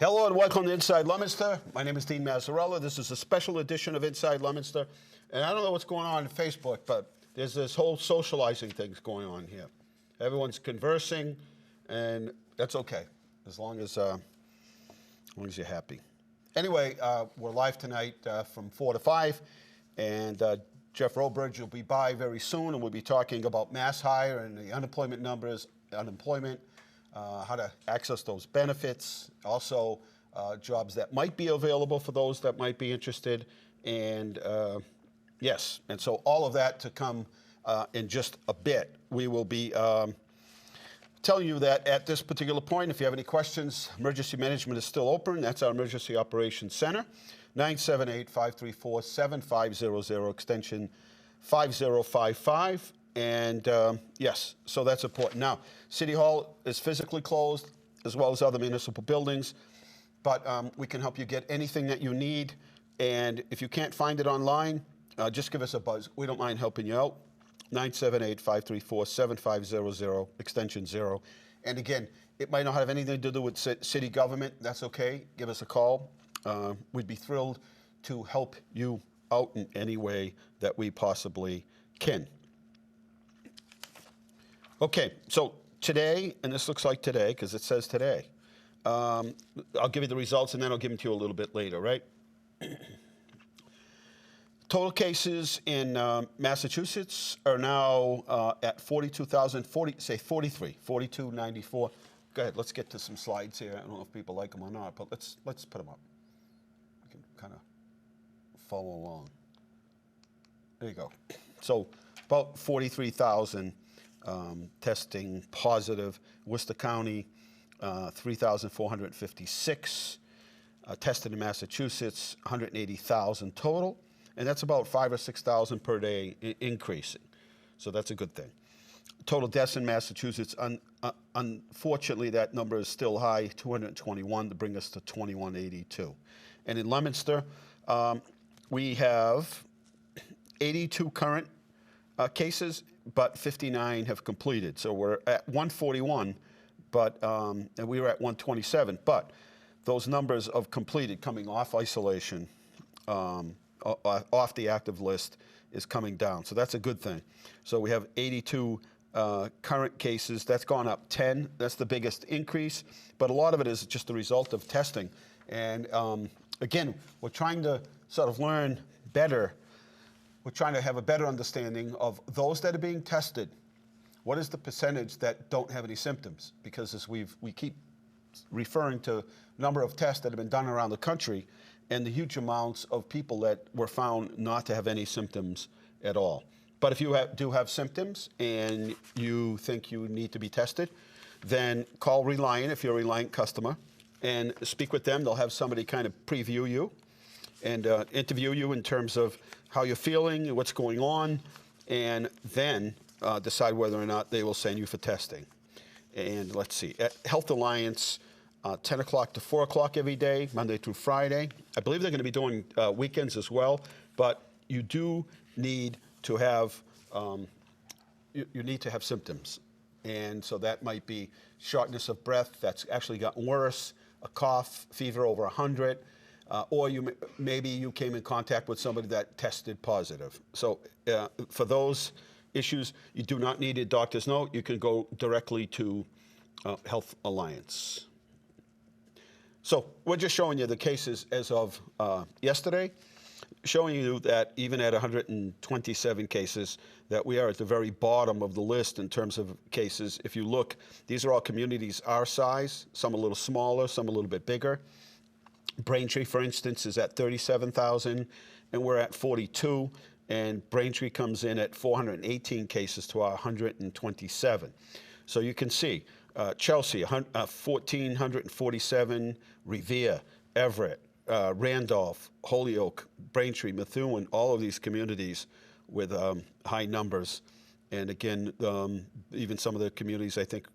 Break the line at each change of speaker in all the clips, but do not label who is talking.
Hello and welcome to Inside Leominster. My name is Dean Mazzarella. This is a special edition of Inside Leominster. And I don't know what's going on Facebook, but there's this whole socializing thing going on here. Everyone's conversing, and that's okay, as long as you're happy. Anyway, we're live tonight from 4 to 5, and Jeff Robridge will be by very soon, and we'll be talking about mass hire and the unemployment numbers, how to access those benefits, also jobs that might be available for those that might be interested, and yes, and so all of that to come in just a bit. We will be telling you that at this particular point, if you have any questions, emergency management is still open. That's our Emergency Operations Center, 978-534-7500, extension 5055. And yes, so that's important. Now, City Hall is physically closed, as well as other municipal buildings, but we can help you get anything that you need. And if you can't find it online, just give us a buzz. We don't mind helping you out. 978-534-7500, extension 0. And again, it might not have anything to do with city government. That's okay. Give us a call. We'd be thrilled to help you out in any way that we possibly can. Okay, so today, and this looks like today because it says today, I'll give you the results and then I'll give them to you a little bit later, right? Total cases in Massachusetts are now at 42,94. Go ahead, let's get to some slides here. I don't know if people like them or not, but let's put them up. We can kind of follow along. There you go. So about 43,000 testing positive. Worcester County, 3,456 tested in Massachusetts, 180,000 total. And that's about 5,000 or 6,000 per day increasing. So that's a good thing. Total deaths in Massachusetts, unfortunately, that number is still high, 221 to bring us to 2182. And in Leominster, we have 82 current cases, but 59 have completed. So we're at 141, but and we were at 127. But those numbers of completed coming off isolation, off the active list, is coming down. So that's a good thing. So we have 82 current cases. That's gone up 10. That's the biggest increase. But a lot of it is just the result of testing. And again, we're trying to sort of learn better. We're trying to have a better understanding of those that are being tested. What is the percentage that don't have any symptoms? Because as we keep referring to number of tests that have been done around the country, and the huge amounts of people that were found not to have any symptoms at all. But if you do have symptoms and you think you need to be tested, then call Reliant if you're a Reliant customer and speak with them. They'll have somebody kind of preview you and interview you in terms of how you're feeling, what's going on, and then decide whether or not they will send you for testing. And let's see, at Health Alliance, 10 o'clock to 4 o'clock every day, Monday through Friday. I believe they're going to be doing weekends as well, but you do need to have you need to have symptoms, and so that might be shortness of breath that's actually gotten worse, a cough, fever over 100, or maybe you came in contact with somebody that tested positive. So for those issues, you do not need a doctor's note. You can go directly to Health Alliance. So we're just showing you the cases as of yesterday, showing you that even at 127 cases, that we are at the very bottom of the list in terms of cases. If you look, these are all communities our size, some a little smaller, some a little bit bigger. Braintree, for instance, is at 37,000, and we're at 42, and Braintree comes in at 418 cases to our 127. So you can see, Chelsea, 1,447, Revere, Everett, Randolph, Holyoke, Braintree, Methuen, all of these communities with high numbers. And again, even some of the communities, I think,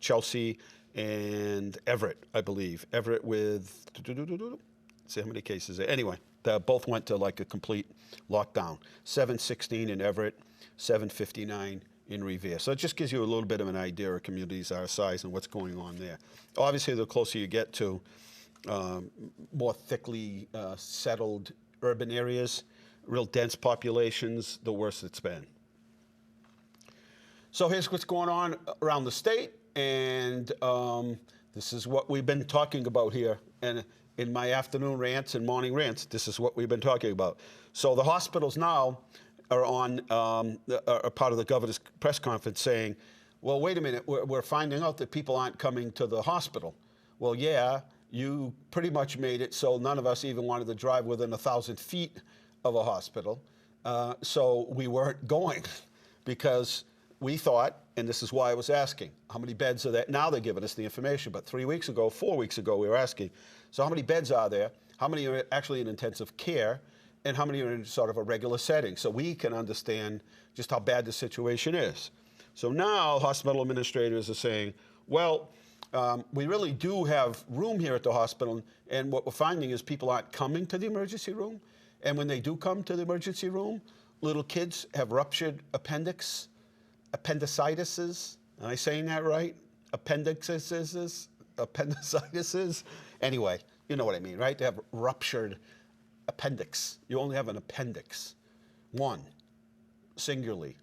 Chelsea and Everett, I believe. Everett with, let's see how many cases there. Anyway, they both went to like a complete lockdown. 716 in Everett, 759 in Revere. So it just gives you a little bit of an idea of communities our size and what's going on there. Obviously, the closer you get to more thickly settled urban areas, real dense populations, the worse it's been. So here's what's going on around the state, and this is what we've been talking about here. And in my afternoon rants and morning rants, this is what we've been talking about. So the hospitals now are on are part of the governor's press conference saying, well, wait a minute, we're finding out that people aren't coming to the hospital. Well, yeah, you pretty much made it so none of us even wanted to drive within 1,000 feet of a hospital. So we weren't going because we thought, and this is why I was asking, how many beds are there? Now they're giving us the information, but 3 weeks ago, 4 weeks ago, we were asking, so how many beds are there? How many are actually in intensive care? And how many are in sort of a regular setting? So we can understand just how bad the situation is. So now hospital administrators are saying, well, we really do have room here at the hospital, and what we're finding is people aren't coming to the emergency room. And when they do come to the emergency room, little kids have ruptured appendicitis. Am I saying that right? Appendicitis. Anyway, you know what I mean, right? They have ruptured appendix. You only have an appendix, one, singularly.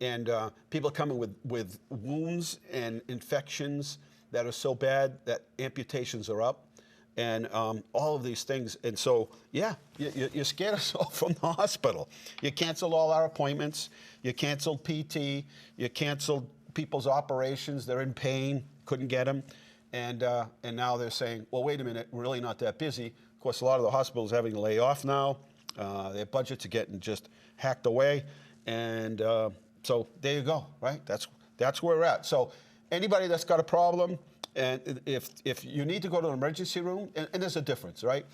And people are coming with wounds and infections that are so bad that amputations are up, and all of these things. And so, yeah, you scared us all from the hospital. You canceled all our appointments. You canceled PT. You canceled people's operations. They're in pain, couldn't get them. And now they're saying, well, wait a minute, we're really not that busy. Of course, a lot of the hospitals are having to lay off now. Their budgets are getting just hacked away. And so there you go, right? That's where we're at. So anybody that's got a problem, and if you need to go to an emergency room, and there's a difference, right?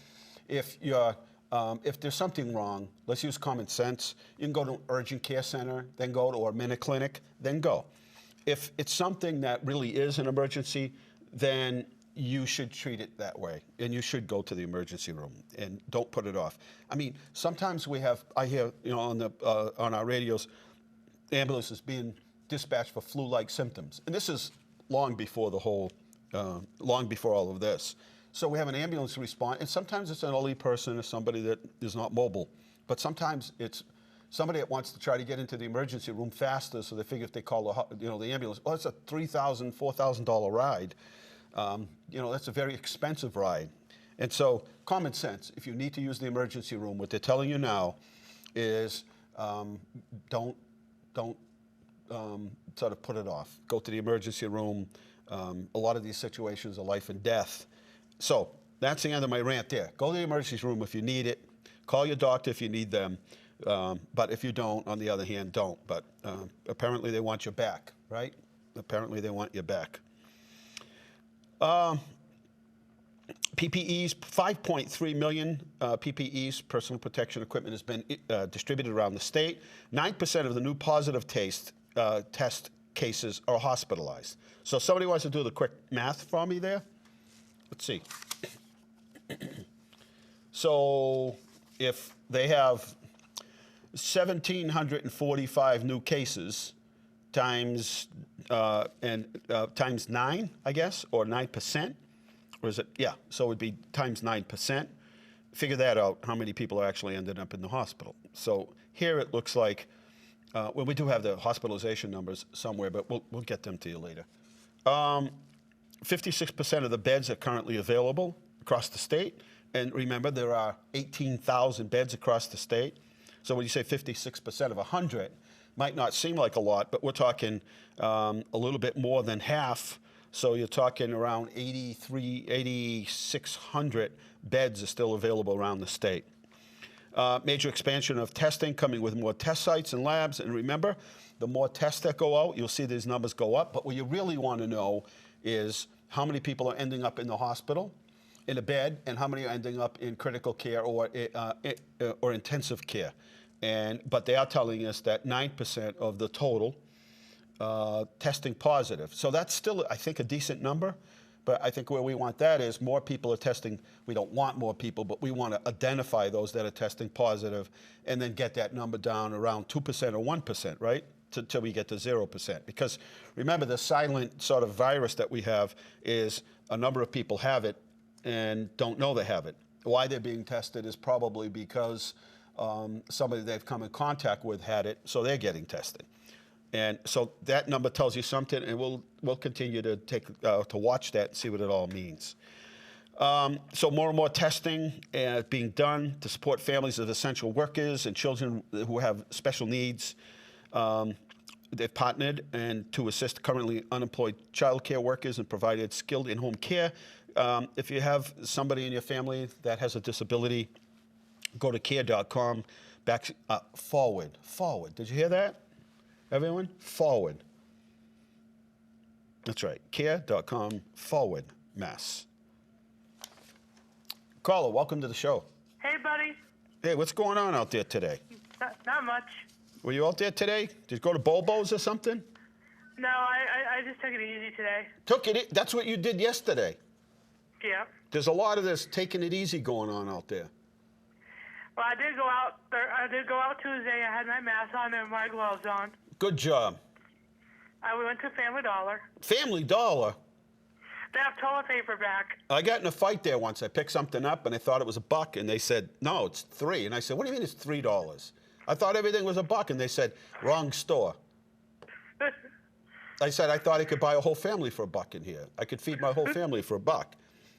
If there's something wrong, let's use common sense. You can go to an urgent care center, then go to a minute clinic, then go. If it's something that really is an emergency, then you should treat it that way, and you should go to the emergency room and don't put it off. I mean, sometimes I hear, on our radios, ambulances being dispatched for flu-like symptoms, and this is long before long before all of this. So we have an ambulance respond, and sometimes it's an elderly person or somebody that is not mobile, but sometimes it's somebody that wants to try to get into the emergency room faster, so they figure if they call the ambulance, it's a $3,000, $4,000 ride. That's a very expensive ride. And so common sense, if you need to use the emergency room, what they're telling you now is don't sort of put it off. Go to the emergency room. A lot of these situations are life and death. So that's the end of my rant there. Go to the emergency room if you need it. Call your doctor if you need them. But if you don't, on the other hand, don't. But apparently they want you back, right? Apparently they want you back. PPEs, 5.3 million PPEs, personal protection equipment, has been distributed around the state. 9% of the new positive test cases are hospitalized. So if somebody wants to do the quick math for me there. Let's see. So if they have 1,745 new cases times times 9, I guess, or 9%, or is it? Yeah, so it would be times 9%. Figure that out, how many people are actually ended up in the hospital. So here it looks like, well, we do have the hospitalization numbers somewhere, but we'll get them to you later. 56% of the beds are currently available across the state. And remember, there are 18,000 beds across the state. So when you say 56% of 100, might not seem like a lot, but we're talking a little bit more than half. So you're talking around 8,600 beds are still available around the state. Major expansion of testing, coming with more test sites and labs. And remember, the more tests that go out, you'll see these numbers go up. But what you really want to know is how many people are ending up in the hospital, in a bed, and how many are ending up in critical care or intensive care. But they are telling us that 9% of the total testing positive. So that's still, I think, a decent number. But I think where we want that is more people are testing. We don't want more people, but we want to identify those that are testing positive and then get that number down around 2% or 1%, right? till we get to 0%. Because remember, the silent sort of virus that we have is a number of people have it and don't know they have it. Why they're being tested is probably because somebody they've come in contact with had it, so they're getting tested. And so that number tells you something, and we'll continue to watch that and see what it all means. So more and more testing being done to support families of essential workers and children who have special needs. They've partnered and to assist currently unemployed child care workers and provided skilled in-home care. If you have somebody in your family that has a disability, go to care.com forward. Did you hear that, everyone? Forward. That's right. care.com/mass. Carla, welcome to the show.
Hey, buddy.
Hey, what's going on out there today?
Not much.
Were you out there today? Did you go to Bobo's or something?
No, I just took it easy today.
That's what you did yesterday.
Yeah.
There's a lot of this taking it easy going on out there.
Well, I did go out. I did go out Tuesday. I had my mask on and my gloves on.
Good job.
We went to Family Dollar.
Family Dollar?
They have toilet paper back.
I got in a fight there once. I picked something up, and I thought it was $1, and they said, no, it's $3. And I said, what do you mean it's $3? I thought everything was $1, and they said, wrong store. I said, I thought I could buy a whole family for $1 in here. I could feed my whole family for $1.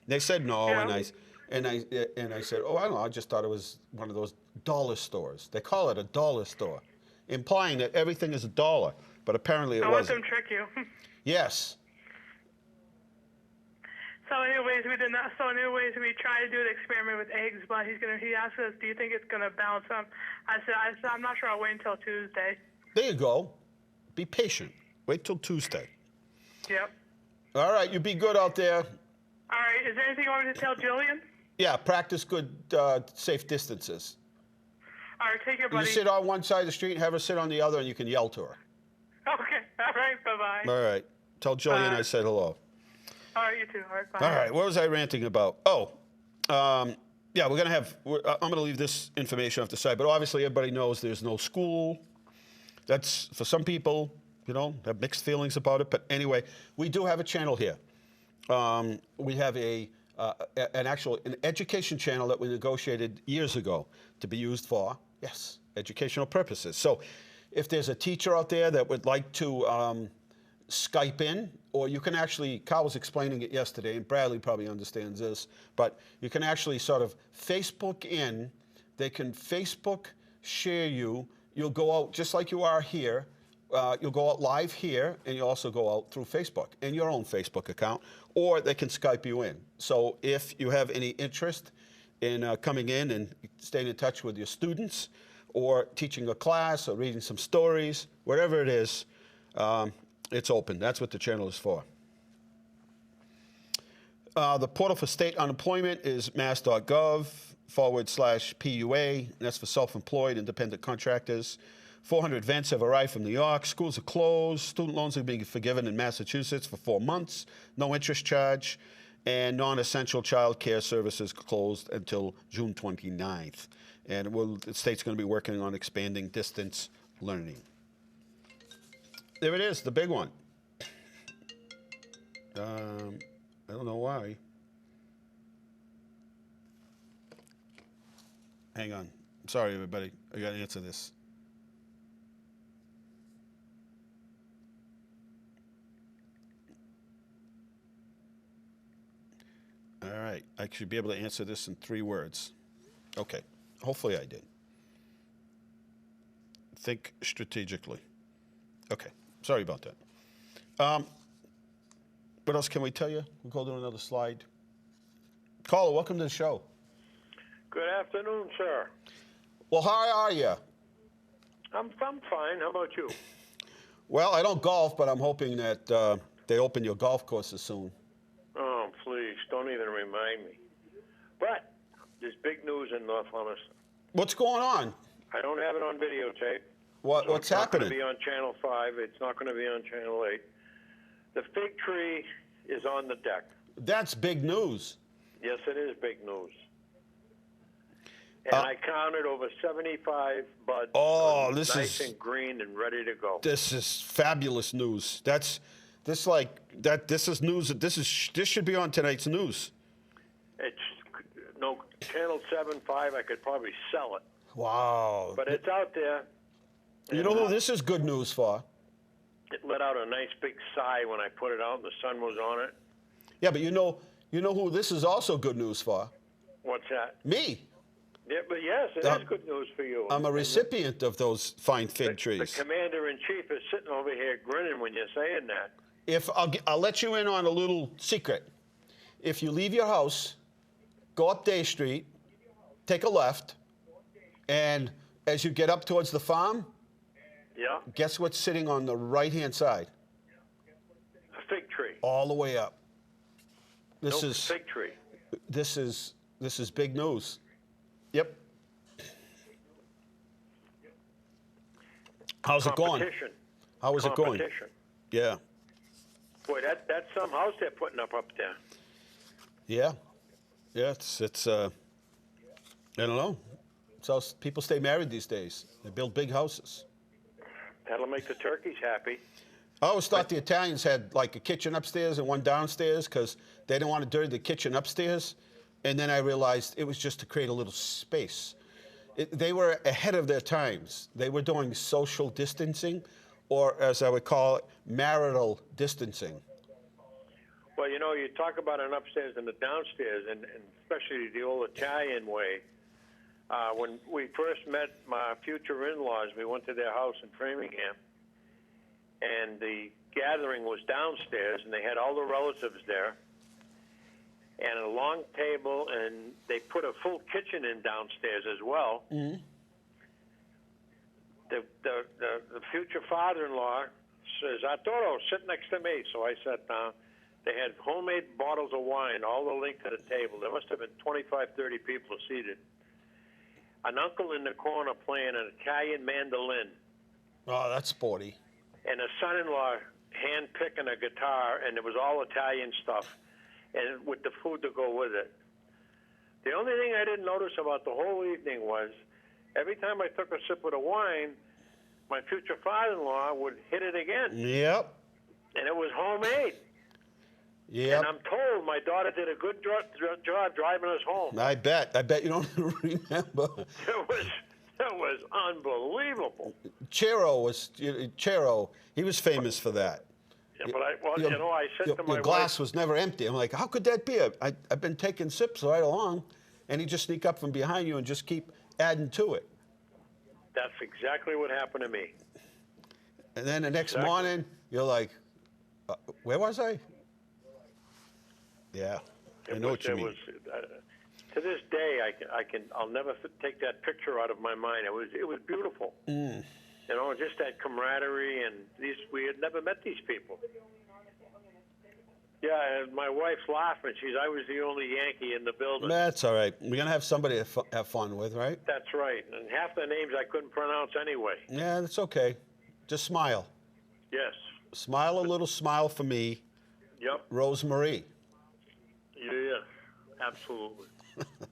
They said no,
Yeah.
and I said, oh, I don't know, I just thought it was one of those dollar stores. They call it a dollar store, implying that everything is $1, but apparently it
Don't let
wasn't.
them trick you.
Yes.
So anyways, we did not. So anyways, we tried to do the experiment with eggs, but he asked us, do you think it's gonna bounce up? I said, I'm not sure. I'll wait until Tuesday.
There you go. Be patient. Wait till Tuesday.
Yep.
All right, you be good out there.
All right. Is there anything you want me to tell Jillian?
Yeah, practice good, safe distances.
All right. Take care, buddy.
You sit on one side of the street and have her sit on the other, and you can yell to her.
Okay. All right. Bye-bye.
All right. Tell Jillian I said hello.
All right. You too. All right. Bye.
All right. What was I ranting about? Oh, yeah, I'm going to leave this information off the side, but obviously everybody knows there's no school. That's, for some people, have mixed feelings about it. But anyway, we do have a channel here. We have an education channel that we negotiated years ago to be used for, yes, educational purposes. So if there's a teacher out there that would like to Skype in, or you can actually, Carl was explaining it yesterday, and Bradley probably understands this, but you can actually sort of Facebook in. They can Facebook share you. You'll go out just like you are here. You'll go out live here, and you also go out through Facebook in your own Facebook account, or they can Skype you in. So if you have any interest in coming in and staying in touch with your students, or teaching a class, or reading some stories, whatever it is, it's open. That's what the channel is for. The portal for state unemployment is mass.gov/PUA. And that's for self-employed independent contractors. 400 vents have arrived from New York. Schools are closed. Student loans are being forgiven in Massachusetts for 4 months. No interest charge. And non-essential child care services closed until June 29th. And the state's going to be working on expanding distance learning. There it is, the big one. I don't know why. Hang on. Sorry, everybody. I got to answer this. All right. I should be able to answer this in 3 words. Okay. Hopefully I did. Think strategically. Okay. Sorry about that. What else can we tell you? We'll go to another slide. Caller, welcome to the show.
Good afternoon, sir.
Well, how are you?
I'm fine. How about you?
Well, I don't golf, but I'm hoping that they open your golf courses soon.
Oh, please, don't even remind me. But there's big news in North Leominster.
What's going on?
I don't have it on videotape.
What's happening?
It's not going to be on Channel 5. It's not going to be on Channel 8. The fig tree is on the deck.
That's big news.
Yes, it is big news. And I counted over 75 buds.
Oh, this
nice
is
and green and ready to go.
This is fabulous news. This is news. This should be on tonight's news.
It's no Channel 7.5. I could probably sell it.
Wow.
But it's out there.
You know who this is good news for?
It let out a nice big sigh when I put it out and the sun was on it.
Yeah, but you know who this is also good news for?
What's that?
Me.
Yeah, but yes, it is good news for you.
I'm a recipient of those fine fig trees.
The commander-in-chief is sitting over here grinning when you're saying that.
If I'll let you in on a little secret. If you leave your house, go up Day Street, take a left, and as you get up towards the farm,
Yeah,
guess what's sitting on the right-hand side?
a fig tree.
All the way up. This
No,
is
fig tree.
this is big news. Yep. How's it going?
Competition.
How is it going?
Competition.
Yeah.
Boy, that's some house they're putting up there.
Yeah. Yeah, it's I don't know. It's how people stay married these days. They build big houses.
That'll make the turkeys happy.
I always thought the Italians had like a kitchen upstairs and one downstairs because they didn't want to dirty the kitchen upstairs. And then I realized it was just to create a little space. They were ahead of their times. They were doing social distancing, or as I would call it, marital distancing.
Well, you know, you talk about an upstairs and a downstairs, and especially the old Italian way. When we first met my future in-laws, we went to their house in Framingham, and the gathering was downstairs, and they had all the relatives there, and a long table, and they put a full kitchen in downstairs as well. Mm-hmm. The future father-in-law says, Arturo, sit next to me. So I sat down. They had homemade bottles of wine all the length of the table. There must have been 25, 30 people seated. An uncle in the corner playing an Italian mandolin.
Oh, that's sporty.
And a son-in-law hand-picking a guitar, and it was all Italian stuff, and with the food to go with it. The only thing I didn't notice about the whole evening was every time I took a sip of the wine, my future father-in-law would hit it again.
Yep.
And it was homemade.
Yep.
And I'm told my daughter did a good job driving us home.
I bet you don't remember.
It was unbelievable.
Chero, he was famous for that.
Yeah, but I said to my
your glass
wife,
was never empty. I'm like, how could that be? I've been taking sips right along, and he just sneak up from behind you and just keep adding to it.
That's exactly what happened to me.
And then the next morning, you're like, where was I? Yeah, I know what you mean.
To this day, I'll never take that picture out of my mind. It was beautiful. Mm. You know, just that camaraderie, and we had never met these people. Yeah, and my wife's laughing. I was the only Yankee in the building.
That's all right. We're gonna have somebody to have fun with, right?
That's right. And half the names I couldn't pronounce anyway.
Yeah, that's okay. Just smile.
Yes.
Smile a little smile for me.
Yep.
Rosemarie.
Yeah, absolutely.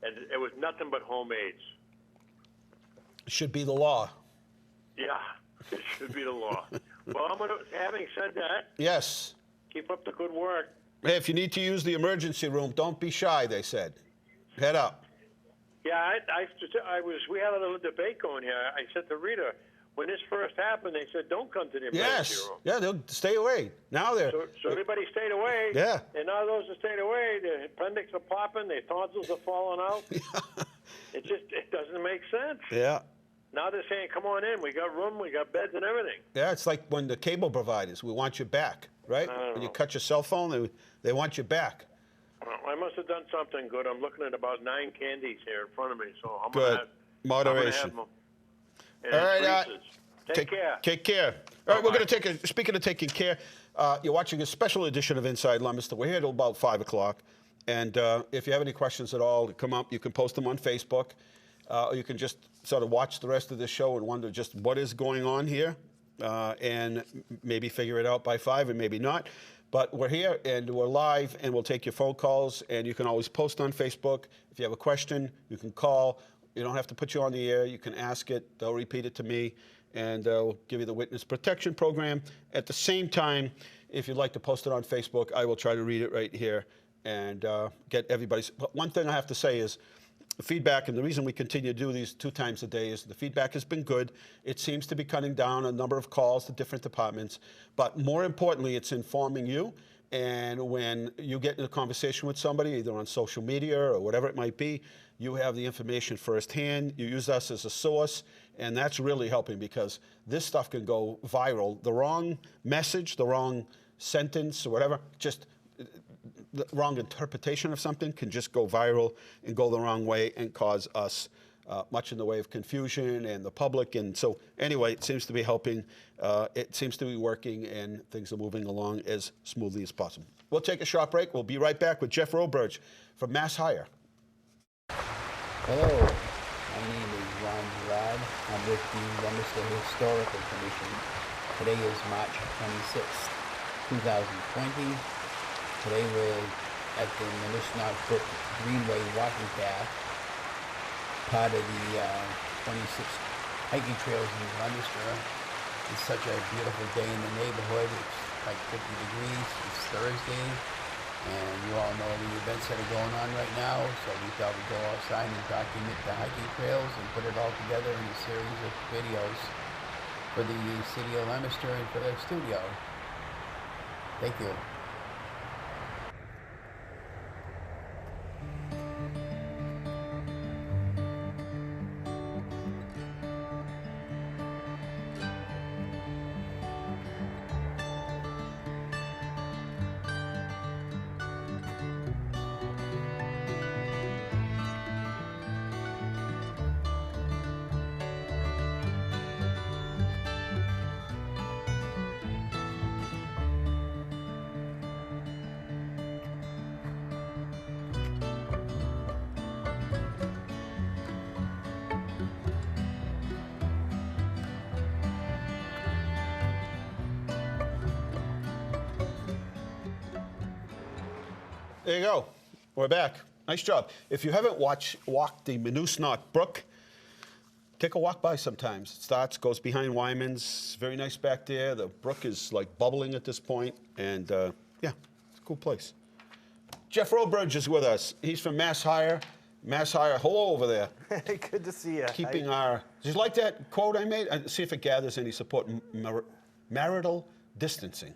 And it was nothing but homemades.
Should be the law.
Yeah, it should be the law. Well, having said that,
yes.
Keep up the good work.
Hey, if you need to use the emergency room, don't be shy, they said. Head up.
Yeah, we had a little debate going here. I said to Rita, when this first happened, they said, don't come to the emergency room.
Yeah, they'll stay away. Now they're...
So everybody stayed away.
Yeah.
And now those that stayed away, their appendix are popping, their tonsils are falling out. It doesn't make sense.
Yeah.
Now they're saying, come on in. We got room, we got beds and everything.
Yeah, it's like when the cable providers, we want you back, right? When you cut your cell phone, they want you back.
Well, I must have done something good. I'm looking at about 9 candies here in front of me, so I'm
good. Moderation.
I'm gonna have them.
All right,
take care.
Take care. All right, we're going to speaking of taking care, you're watching a special edition of Inside Leominster. We're here till about 5 o'clock. And if you have any questions at all, come up. You can post them on Facebook. Or you can just sort of watch the rest of the show and wonder just what is going on here. And maybe figure it out by 5 and maybe not. But we're here and we're live and we'll take your phone calls. And you can always post on Facebook. If you have a question, you can call. You don't have to put you on the air. You can ask it. They'll repeat it to me, and they'll give you the witness protection program. At the same time, if you'd like to post it on Facebook, I will try to read it right here and get everybody's. But one thing I have to say is the feedback, and the reason we continue to do these 2 times a day is the feedback has been good. It seems to be cutting down a number of calls to different departments. But more importantly, it's informing you. And when you get in a conversation with somebody, either on social media or whatever it might be, you have the information firsthand. You use us as a source, and that's really helping because this stuff can go viral. The wrong message, the wrong sentence, or whatever, just the wrong interpretation of something can just go viral and go the wrong way and cause us much in the way of confusion and the public. And so anyway, it seems to be helping. It seems to be working, and things are moving along as smoothly as possible. We'll take a short break. We'll be right back with Jeff Roberge from Mass Hire.
Hello, my name is Ron Gerard. I'm with the Leominster Historical Commission. Today is March 26th, 2020. Today we're at the Leominster Brook Greenway walking path, part of the 26 hiking trails in Leominster. It's such a beautiful day in the neighborhood. It's like 50 degrees. It's Thursday, and you all know the events that are going on right now, so we thought we'd go outside and document the hiking trails and put it all together in a series of videos for the city of Leominster and for the studio. Thank you.
There you go. We're back. Nice job. If you haven't walked the Leominster Brook, take a walk by sometimes. It starts, goes behind Wyman's. It's very nice back there. The brook is like bubbling at this point, and yeah, it's a cool place. Jeff Roberge is with us. He's from Mass Hire. Mass Hire, hello over there.
Hey, good to see you.
Keeping our, did you like that quote I made? See if it gathers any support. Marital distancing.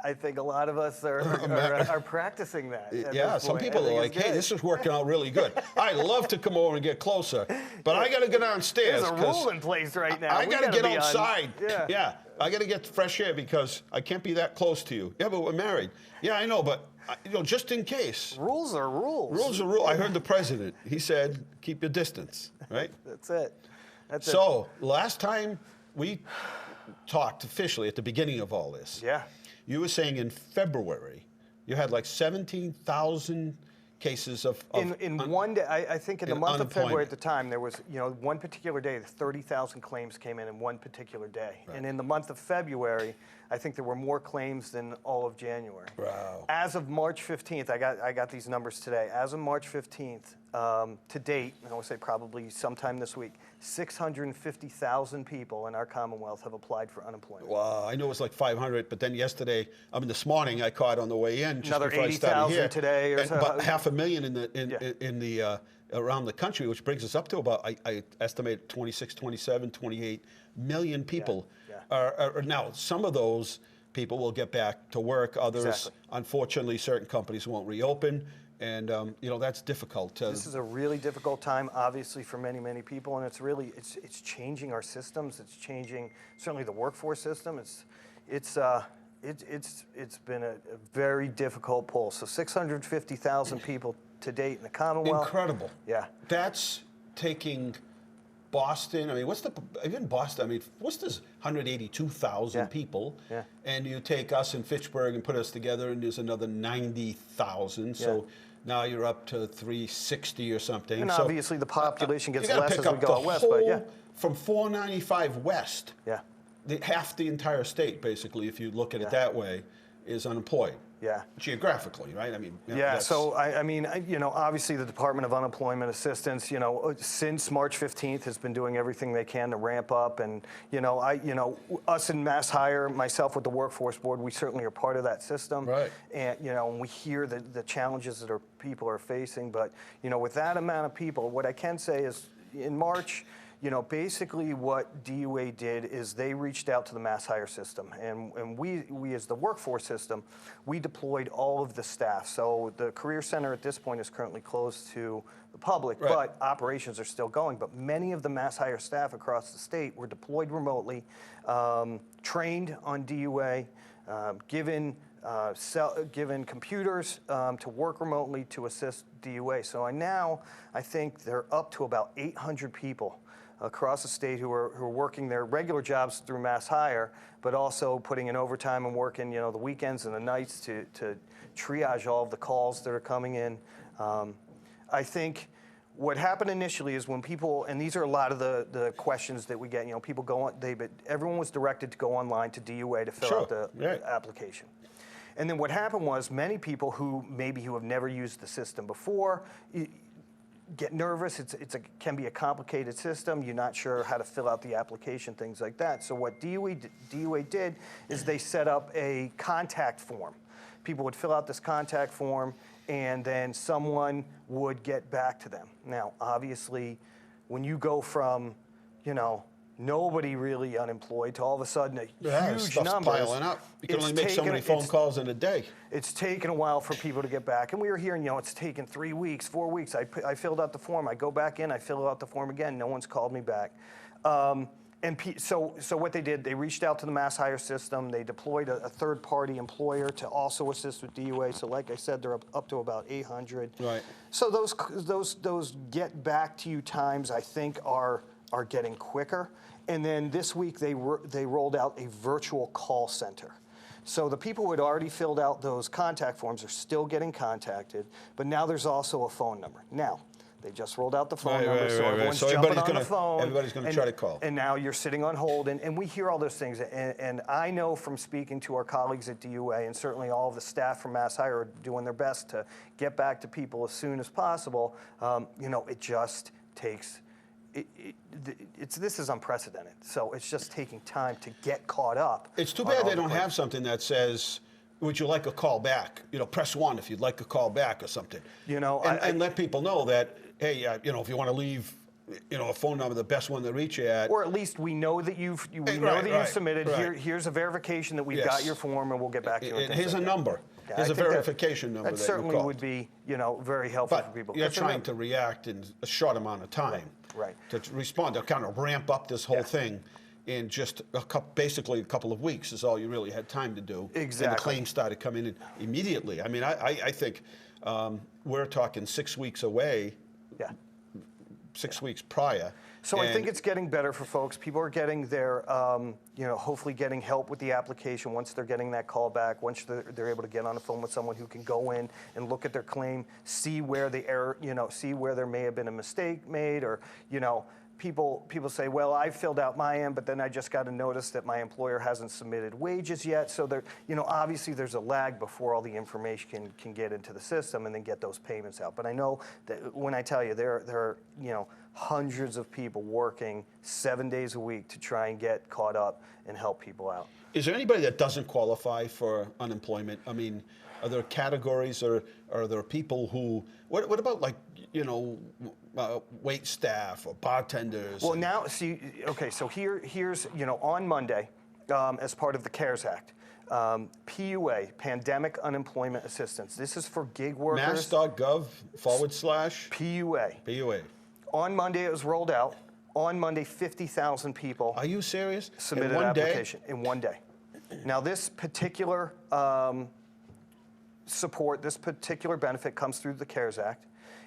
I think a lot of us are practicing that.
Yeah, some people are like, hey, this is working out really good. I'd love to come over and get closer, but I got to go downstairs.
There's a rule in place right now.
I got to get outside. Yeah, I got to get fresh air because I can't be that close to you. Yeah, but we're married. Yeah, I know, but just in case.
Rules are rules.
Rules are rules. I heard the president. He said, keep your distance, right?
That's it. That's
so last time we talked officially at the beginning of all this.
Yeah.
You were saying in February, you had like 17,000 cases of
in one day. I think in the month of February at the time, there was, one particular day, 30,000 claims came in one particular day. Right. And in the month of February, I think there were more claims than all of January.
Wow.
As of March 15th, I got these numbers today. As of March 15th, to date, and I would say probably sometime this week, 650,000 people in our Commonwealth have applied for unemployment.
Wow, I know it was like 500, but then yesterday, this morning I caught on the way in.
Another 80,000 today, or so.
But 500,000 in the around the country, which brings us up to about, I estimate 26, 27, 28 million people.
Yeah.
Are now, some of those people will get back to work. Others, unfortunately, certain companies won't reopen. And that's difficult.
This is a really difficult time, obviously, for many, many people, and it's changing our systems. It's changing certainly the workforce system. It's been a very difficult pull. So 650,000 people to date in the Commonwealth.
Incredible.
Yeah.
That's taking Boston. Even Boston? Worcester's 182,000 people.
Yeah.
And you take us in Fitchburg and put us together, and there's another 90,000. So now you're up to 360 or something.
And
so,
obviously the population gets less as
we
we go out west, but yeah.
From 495 west,
yeah.
Half the entire state, basically, if you look at it that way, is unemployed.
Yeah.
Geographically, right? I mean, you know,
Yeah,
that's-
so I mean, you know, obviously the Department of Unemployment Assistance, you know, since March 15th has been doing everything they can to ramp up, and you know, us in Mass Hire, myself with the Workforce Board, we certainly are part of that system.
Right.
And you know, and we hear the challenges that people are facing, but you know, with that amount of people, what I can say is, in March, you know, basically what DUA did is they reached out to the Mass Hire system, and we as the workforce system, we deployed all of the staff. So the Career Center at this point is currently closed to the public,
Right.
but operations are still going. But many of the Mass Hire staff across the state were deployed remotely, trained on DUA, given computers to work remotely to assist DUA. So I think they're up to about 800 people across the state who are working their regular jobs through Mass Hire, but also putting in overtime and working, you know, the weekends and the nights to triage all of the calls that are coming in. I think what happened initially is when people, and these are a lot of the questions that we get, you know, people go on, everyone was directed to go online to DUA to fill out the application. And then what happened was many people who have never used the system before, get nervous. It can be a complicated system. You're not sure how to fill out the application, things like that. So what DUA did is they set up a contact form. People would fill out this contact form, and then someone would get back to them. Now, obviously, when you go from, you know, nobody really unemployed to all of a sudden a huge
stuff's
numbers,
piling up. You can only make so many phone calls in a day.
It's taken a while for people to get back. And we were hearing, you know, it's taken 3 weeks, 4 weeks. I filled out the form. I go back in, I fill out the form again. No one's called me back. So what they did, they reached out to the Mass Hire system. They deployed a third-party employer to also assist with DUA. So like I said, they're up to about 800.
Right.
So those get back to you times, I think, are getting quicker. And then this week they rolled out a virtual call center. So the people who had already filled out those contact forms are still getting contacted, but now there's also a phone number. Now, they just rolled out the phone number, so everyone's jumping on the phone.
Everybody's going to try to call.
And now you're sitting on hold, and we hear all those things. And I know from speaking to our colleagues at DUA, and certainly all of the staff from Mass Hire are doing their best to get back to people as soon as possible. You know, it just takes... This is unprecedented, so it's just taking time to get caught up.
It's too bad they don't have something that says, would you like a call back? You know, press 1 if you'd like a call back or something. You know, and let people know that, hey, you know, if you want to leave, you know, a phone number, the best one to reach you at.
Or at least we know that you've submitted.
Right.
Here's a verification that we've got your form, and we'll get back to you.
And here's a number. Yeah, here's a verification number.
That certainly would be, you know, very helpful for people.
You're trying to react in a short amount of time.
Right.
To respond, to kind of ramp up this whole thing in just basically a couple of weeks is all you really had time to do.
Exactly.
And the claims started coming in immediately. I mean, I think we're talking 6 weeks away.
Yeah.
6 weeks prior.
So I think it's getting better for folks. People are getting their, you know, hopefully getting help with the application once they're getting that call back, once they're able to get on the phone with someone who can go in and look at their claim, see where the error, you know, see where there may have been a mistake made, or, you know, people say, well, I filled out my end, but then I just got a notice that my employer hasn't submitted wages yet. So there, you know, obviously there's a lag before all the information can get into the system and then get those payments out. But I know that when I tell you there are, you know, hundreds of people working 7 days a week to try and get caught up and help people out.
Is there anybody that doesn't qualify for unemployment? I mean, are there categories, or are there people who, what about, like, you know, wait staff or bartenders?
Well, now, see, okay, so here's, you know, on Monday, as part of the CARES Act, PUA, Pandemic Unemployment Assistance. This is for gig workers.
Mass.gov /
PUA.
PUA.
On Monday, it was rolled out. On Monday, 50,000 people.
Are you serious?
Submitted an application in 1 day. Now, this particular support, this particular benefit comes through the CARES Act,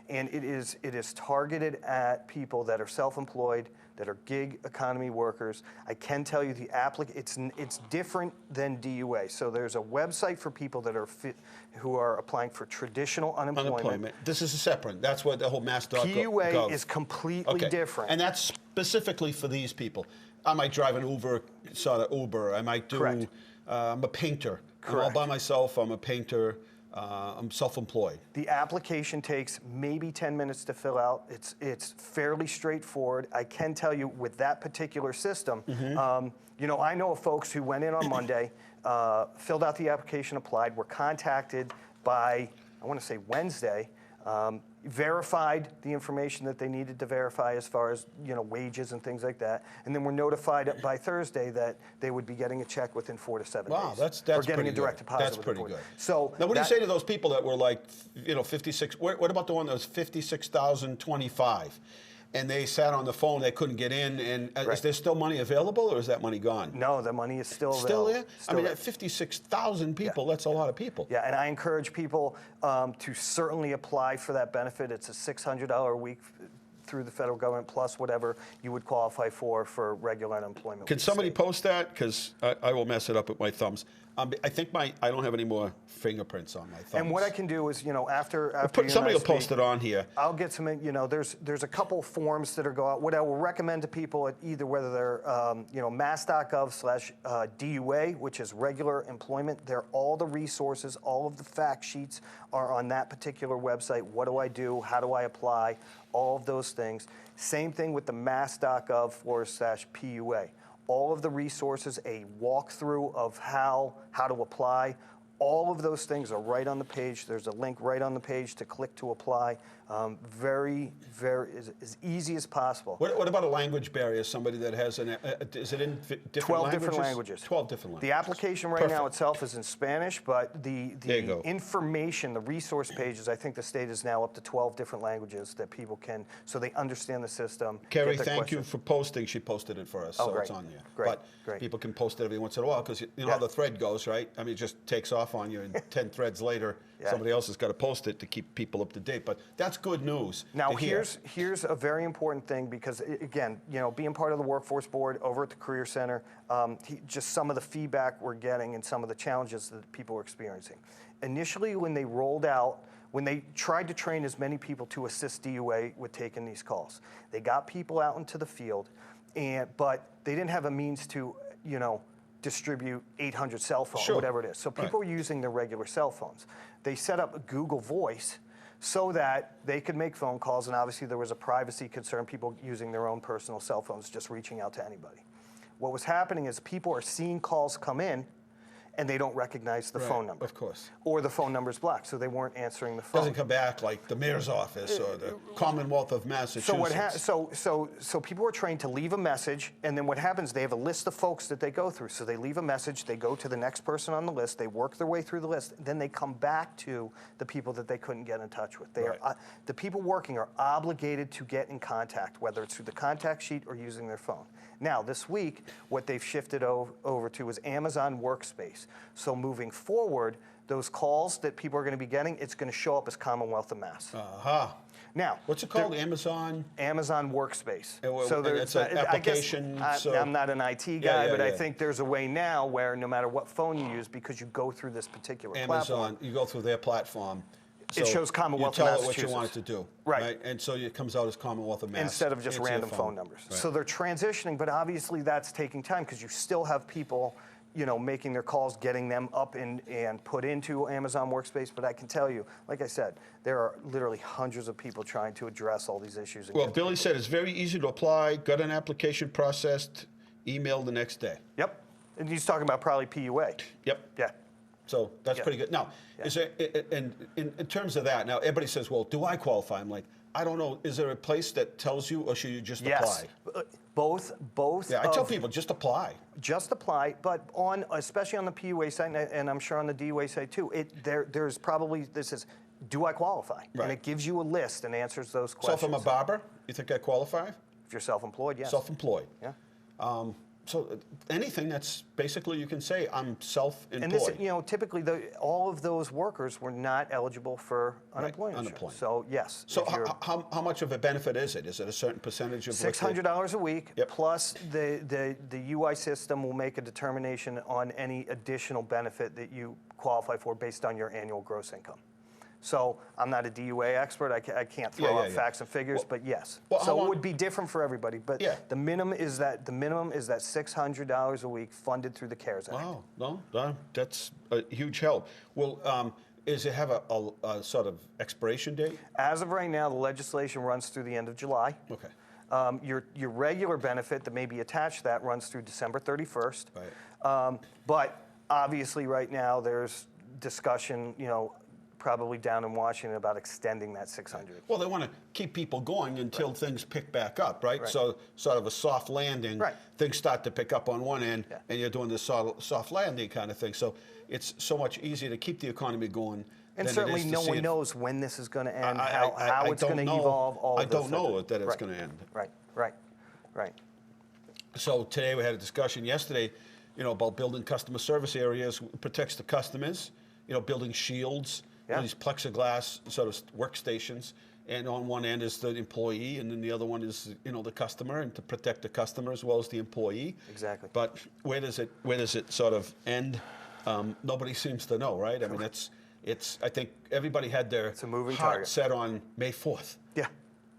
and it is targeted at people that are self-employed, that are gig economy workers. I can tell you it's different than DUA. So there's a website for people that are who are applying for traditional unemployment.
This is a separate. That's what the whole Mass.gov.
PUA is completely different.
And that's specifically for these people. I might drive an Uber, sort of Uber. I might do,
Correct.
I'm a painter. I'm all
Correct.
by myself. I'm a painter. I'm self-employed.
The application takes maybe 10 minutes to fill out. It's fairly straightforward. I can tell you with that particular system, you know, I know of folks who went in on Monday, filled out the application, applied, were contacted by, I want to say Wednesday, verified the information that they needed to verify as far as, you know, wages and things like that, and then were notified by Thursday that they would be getting a check within 4 to 7
Wow,
days.
that's
or getting
pretty
a direct
good.
deposit.
That's
with
pretty
the board.
good.
So
Now, what do you
that-
say to those people that were like, you know, 56? What about the one that was 56,025, and they sat on the phone, they couldn't get in, and is
Right.
there still money available, or is that money gone?
No, the money is still
Still
available.
there? I
Still
mean,
there.
at 56,000 people, that's a lot of people.
Yeah, and I encourage people to certainly apply for that benefit. It's a $600 a week through the federal government, plus whatever you would qualify for regular unemployment.
Can
with the
somebody
state.
post that? Because I will mess it up with my thumbs. I think I don't have any more fingerprints on my thumbs.
And what I can do is, you know, after
Somebody will
UNISP,
post it on here.
I'll get some, you know, there's a couple forms that are go out. What I will recommend to people, at either whether they're, you know, mass.gov/DUA, which is regular employment, they're all the resources, all of the fact sheets are on that particular website. What do I do? How do I apply? All of those things. Same thing with the mass.gov/PUA. All of the resources, a walkthrough of how to apply. All of those things are right on the page. There's a link right on the page to click to apply. Very, as easy as possible.
What about a language barrier? Somebody that has is it in different
12
languages?
different languages.
12 different languages.
The application right now itself is in Spanish, but
There you
the
go.
information, the resource pages, I think the state is now up to 12 different languages that people can, so they understand the system.
Carrie,
get their
thank you
questions.
for posting. She posted it for us,
Oh,
so
great.
it's on there.
Great,
But
great.
people can post it every once in a while because you know
Yeah.
how the thread goes, right? I mean, it just takes off on you, and 10 threads later,
Yeah.
somebody else has got to post it to keep people up to date. But that's good news.
Now,
to hear.
here's a very important thing because, again, you know, being part of the workforce board over at the Career Center, just some of the feedback we're getting and some of the challenges that people are experiencing. Initially, when they rolled out, when they tried to train as many people to assist DUA with taking these calls, they got people out into the field, but they didn't have a means to, you know, distribute 800 cell phones,
Sure.
or whatever it is. So people
Right.
were using their regular cell phones. They set up a Google Voice so that they could make phone calls, and obviously there was a privacy concern, people using their own personal cell phones, just reaching out to anybody. What was happening is people are seeing calls come in, and they don't recognize the
Right,
phone number.
of course.
Or the phone number's blocked, so they weren't answering the phone.
Doesn't come back like the mayor's office or the Commonwealth of Massachusetts.
So so people are trained to leave a message, and then what happens? They have a list of folks that they go through. So they leave a message, they go to the next person on the list, they work their way through the list, then they come back to the people that they couldn't get in touch with. They
Right.
are the people working are obligated to get in contact, whether it's through the contact sheet or using their phone. Now, this week, what they've shifted over to is Amazon Workspace. So moving forward, those calls that people are going to be getting, it's going to show up as Commonwealth of Mass.
Aha.
Now,
What's it called? Amazon?
Amazon Workspace.
And it's an application,
I guess,
so-
I'm not an IT guy,
Yeah,
but I
yeah.
think there's a way now where no matter what phone you use, because you go through this particular platform,
Amazon. You go through their platform.
It shows Commonwealth of
You tell it what you want it
Massachusetts.
to do.
Right.
And so it comes out as Commonwealth of Mass.
instead of just
Answer your
random phone numbers.
Right.
So they're transitioning, but obviously that's taking time because you still have people, you know, making their calls, getting them up and put into Amazon Workspace. But I can tell you, like I said, there are literally hundreds of people trying to address all these issues. And
Well,
get-
Billy said it's very easy to apply, got an application processed, email the next day.
Yep. And he's talking about probably PUA.
Yep.
Yeah.
So that's
Yeah.
pretty good. Now, is there, and in terms of that, now everybody says, well, do I qualify? I'm like, I don't know. Is there a place that tells you, or should you just
Yes.
apply?
Both.
Yeah, I tell
of-
people, just apply.
Just apply, but especially on the PUA site, and I'm sure on the DUA site too, there's probably, this is, do I qualify?
Right.
And it gives you a list and answers those
So
questions.
if I'm a barber, you think I qualify?
If you're self-employed, yes.
Self-employed.
Yeah.
So anything that's basically you can say I'm self-employed.
And this, you know, typically all of those workers were not eligible for unemployment insurance.
unemployment.
So yes.
So
if you're
how much of a benefit is it? Is it a certain percentage of what they-
$600 a week,
Yep.
plus the UI system will make a determination on any additional benefit that you qualify for based on your annual gross income. So I'm not a DUA expert. I can't throw out facts and figures, but yes. So it would be different for everybody. But the minimum is that $600 a week funded through the CARES Act.
Wow, no, that's a huge help. Well, does it have a sort of expiration date?
As of right now, the legislation runs through the end of July.
Okay.
Your regular benefit that may be attached to that runs through December 31st.
Right.
But obviously, right now there's discussion, probably down in Washington about extending that 600.
Well, they want to keep people going until things pick back up, right? So sort of a soft landing.
Right.
Things start to pick up on one end, and you're doing this soft landing kind of thing. So it's so much easier to keep the economy going.
And certainly no one knows when this is going to end, how it's going to evolve, all
I don't know that it's going to end.
Right.
So today we had a discussion yesterday, about building customer service areas, protects the customers, building shields, these plexiglass sort of workstations. And on one end is the employee, and then the other one is, the customer, and to protect the customer as well as the employee.
Exactly.
But where does it sort of end? Nobody seems to know, right? I mean, I think everybody had their heart set on May 4th.
Yeah.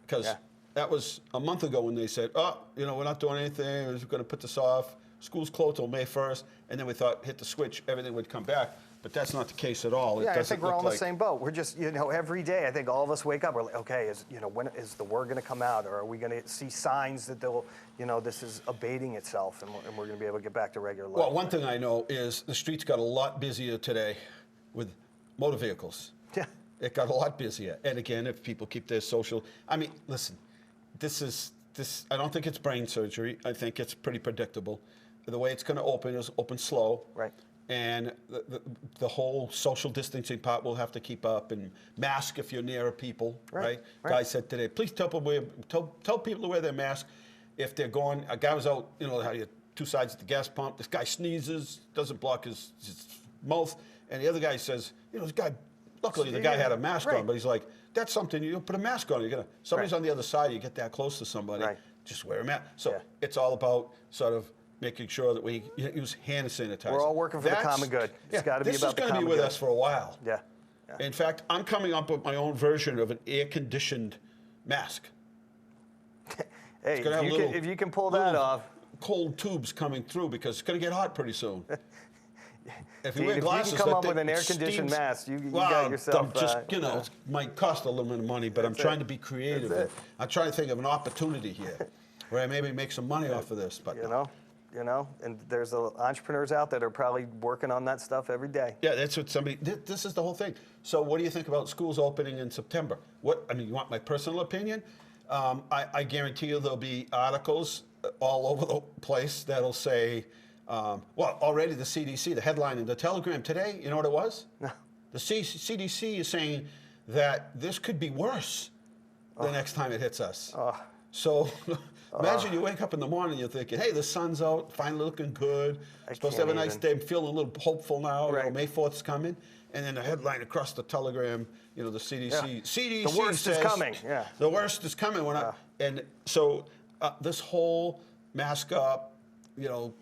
Because that was a month ago when they said, we're not doing anything, we're just going to put this off. School's closed till May 1st, and then we thought, hit the switch, everything would come back. But that's not the case at all.
Yeah, I think we're all in the same boat. We're just, every day, I think all of us wake up, we're like, okay, when is the word going to come out? Or are we going to see signs that this is abating itself and we're going to be able to get back to regular life?
Well, one thing I know is the streets got a lot busier today with motor vehicles.
Yeah.
It got a lot busier. And again, if people keep their social, I mean, listen, I don't think it's brain surgery. I think it's pretty predictable. The way it's going to open is open slow.
Right.
And the whole social distancing part will have to keep up, and mask if you're near people, right? Guy said today, please tell people to wear their mask if they're going. A guy was out, how you two sides of the gas pump. This guy sneezes, doesn't block his mouth, and the other guy says, this guy. Luckily, the guy had a mask on, but he's like, that's something you put a mask on. Somebody's on the other side. You get that close to somebody, just wear a mask. So it's all about sort of making sure that we use hand sanitizer.
We're all working for the common good. It's got to be about the common good. This is going to be with
us for a while.
Yeah.
In fact, I'm coming up with my own version of an air-conditioned mask.
Hey, if you can pull that off.
Cold tubes coming through because it's going to get hot pretty soon.
If you can come up with an air-conditioned mask, you got yourself.
It might cost a little bit of money, but I'm trying to be creative. I'm trying to think of an opportunity here where I maybe make some money off of this. But
and there's entrepreneurs out that are probably working on that stuff every day.
Yeah, that's what this is the whole thing. So what do you think about schools opening in September? You want my personal opinion? I guarantee you there'll be articles all over the place that'll say, already the CDC, the headline in the Telegram today, you know what it was?
No.
The CDC is saying that this could be worse the next time it hits us. So imagine you wake up in the morning, you're thinking, hey, the sun's out, finally looking good. Supposed to have a nice day. I'm feeling a little hopeful now. May 4th's coming. And then the headline across the Telegram, the CDC.
Yeah.
CDC
the worst
says,
is coming. Yeah.
The worst is coming. And so this whole mask up, hand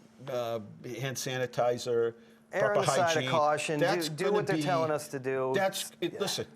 sanitizer,
err on the
hygiene,
side of caution. Do what they're telling us to do.
Listen,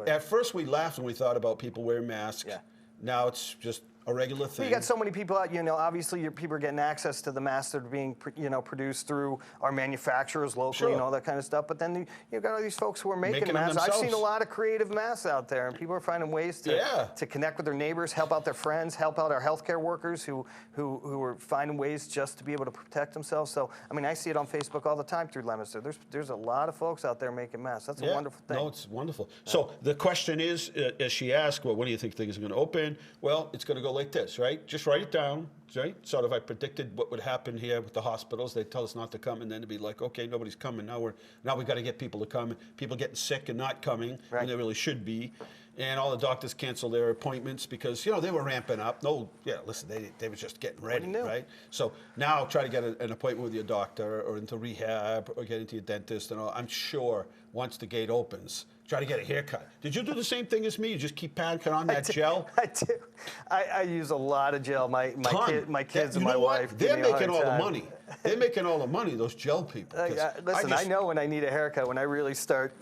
at first we laughed when we thought about people wearing masks.
Yeah.
Now it's just a regular thing.
You got so many people out, obviously people are getting access to the masks that are being, produced through our manufacturers locally and all that kind of stuff. But then you've got all these folks who are making masks. I've seen a lot of creative masks out there, and people are finding ways to connect with their neighbors, help out their friends, help out our healthcare workers who are finding ways just to be able to protect themselves. So, I see it on Facebook all the time through Leominster. There's a lot of folks out there making masks. That's a wonderful thing.
No, it's wonderful. Yeah. So the question is, as she asked, when do you think things are going to open? Well, it's going to go like this, right? Just write it down, right? Sort of I predicted what would happen here with the hospitals. They tell us not to come, and then to be like, okay, nobody's coming. Now we got to get people to come. People getting sick and not coming when they really should be. And all the doctors cancel their appointments because, they were ramping up. Listen, they were just getting ready, right? So now try to get an appointment with your doctor or into rehab or get into your dentist and all. I'm sure once the gate opens, try to get a haircut. Did you do the same thing as me? You just keep packing on that gel?
I do. I use a lot of gel. My my kids
You
and my
know what?
wife.
They're
give me a
making
hard
all the
time.
money. They're making all the money, those gel people. 'cause
Listen, I know when I need a haircut, when I really start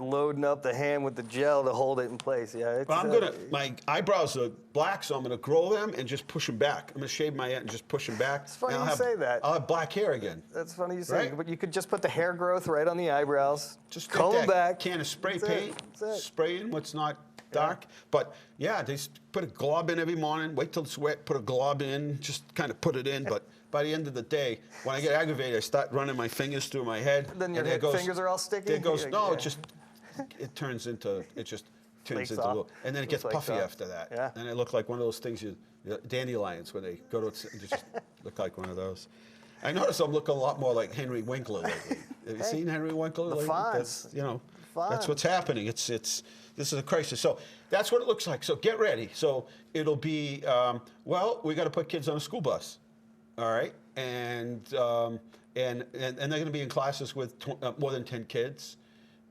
loading up the hand with the gel to hold it in place. Yeah, it's,
Well, my eyebrows are black, so I'm gonna grow them and just push them back. I'm gonna shave my head and just push them back.
It's funny
and
you say that.
I'll have black hair again.
That's funny you say,
Right?
but you could just put the hair growth right on the eyebrows,
Just
comb
get
them
that
back.
can of spray
That's it.
paint,
That's it.
spray in what's not dark. But yeah, they put a glob in every morning, wait till it's wet, put a glob in, just kind of put it in. But by the end of the day, when I get aggravated, I start running my fingers through my head.
Then your
and there goes-
fingers are all sticky?
There goes, no,
Yeah.
it just turns into
Flakes
a
off.
little, and then it gets
Flakes
puffy
off.
after that.
Yeah.
And I look like one of those things dandelions when they go to you just look like one of those. I notice I'm looking a lot more like Henry Winkler lately. Have you seen Henry Winkler lately?
Fonz.
That's, that's
Fonz.
what's happening. This is a crisis. So that's what it looks like. So get ready. So it'll be we got to put kids on a school bus, all right, and they're going to be in classes with more than 10 kids,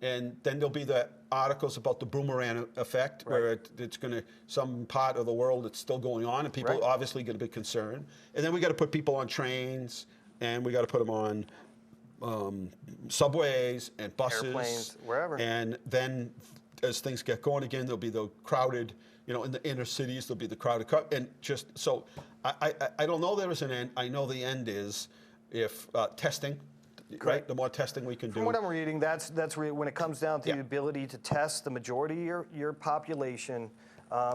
and then there'll be the articles about the boomerang effect, where it's going to some part of the world it's still going on, and people are obviously going to be concerned. And then we got to put people on trains, and we got to put them on subways and buses,
Airplanes, wherever.
And then as things get going again, there'll be the crowded, in the inner cities, there'll be the crowded, and just so I don't know there is an end. I know the end is if testing, right? The more testing we can do.
From what I'm reading, that's when it comes down to the ability to test the majority of your population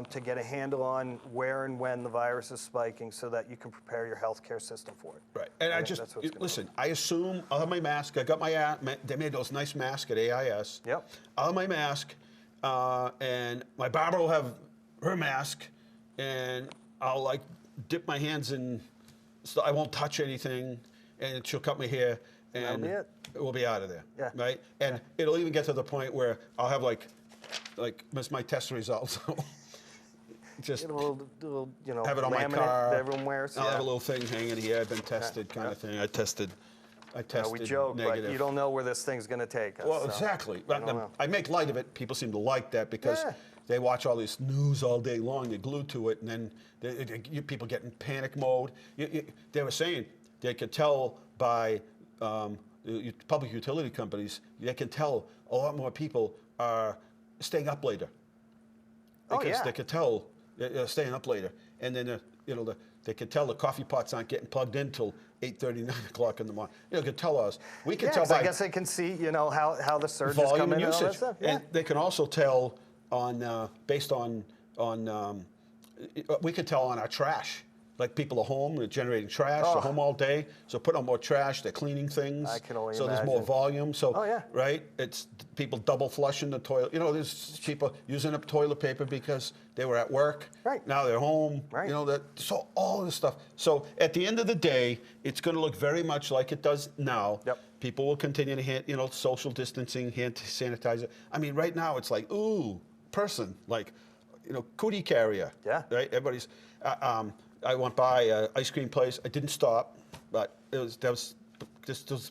to get a handle on where and when the virus is spiking, so that you can prepare your healthcare system for it.
Right, and I
that's
just
what's gonna
listen. I assume I'll have my mask. I got they made those nice masks at AIS.
Yep.
I'll have my mask, and my barber will have her mask, and I'll like dip my hands in, so I won't touch anything, and she'll cut my hair, and
That'll be it.
we'll be out of there.
Yeah.
Right, and it'll even get to the point where I'll have like miss my test results. Just
Little,
have it on my
laminate
car.
that everyone wears.
I'll have a little thing hanging here. I've been tested, kind of thing. I tested
We joke,
negative.
but you don't know where this thing's going to take us.
Well,
so.
exactly.
don't know.
I make light of it. People seem to like that because
Yeah.
they watch all this news all day long. They're glued to it, and then people get in panic mode. They were saying they could tell by public utility companies. They can tell a lot more people are staying up later.
Oh,
Because
yeah.
they could tell they're staying up later, and then they could tell the coffee pots aren't getting plugged in till 8:30, 9 o'clock in the morning. They could tell us. We can
Yeah,
tell
'cause
by
I guess they can see, how the surges
volume
come in
and
and all that
usage,
stuff. Yeah.
and they can also tell based on we could tell on our trash. Like people are home, they're generating trash, they're home all day, so put on more trash, they're cleaning things.
I can only
So there's more
imagine.
volume. So
Oh, yeah.
right, it's people double flushing the toilet. There's people using up toilet paper because they were at work.
Right.
Now they're home.
Right.
So all of this stuff. So at the end of the day, it's going to look very much like it does now.
Yep.
People will continue to hand, social distancing, hand sanitizer. I mean, right now it's like, ooh, person, like, cootie carrier.
Yeah.
Right. Everybody's. I went by an ice cream place. I didn't stop, but just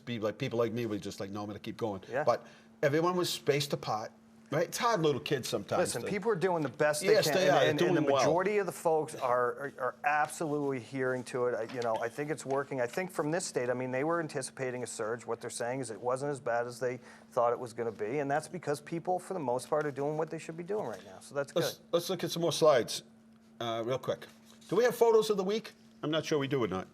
be like people like me were just like, no, I'm going to keep going.
Yeah.
But everyone was spaced apart. Right. It's hard, little kids sometimes.
Listen, people are doing the best they
Yes,
can,
they are. They're
and the
doing well.
majority of the folks are absolutely adhering to it. I think it's working. I think from this state, they were anticipating a surge. What they're saying is it wasn't as bad as they thought it was going to be, and that's because people, for the most part, are doing what they should be doing right now. So that's good.
Let's look at some more slides real quick. Do we have photos of the week? I'm not sure we do or not.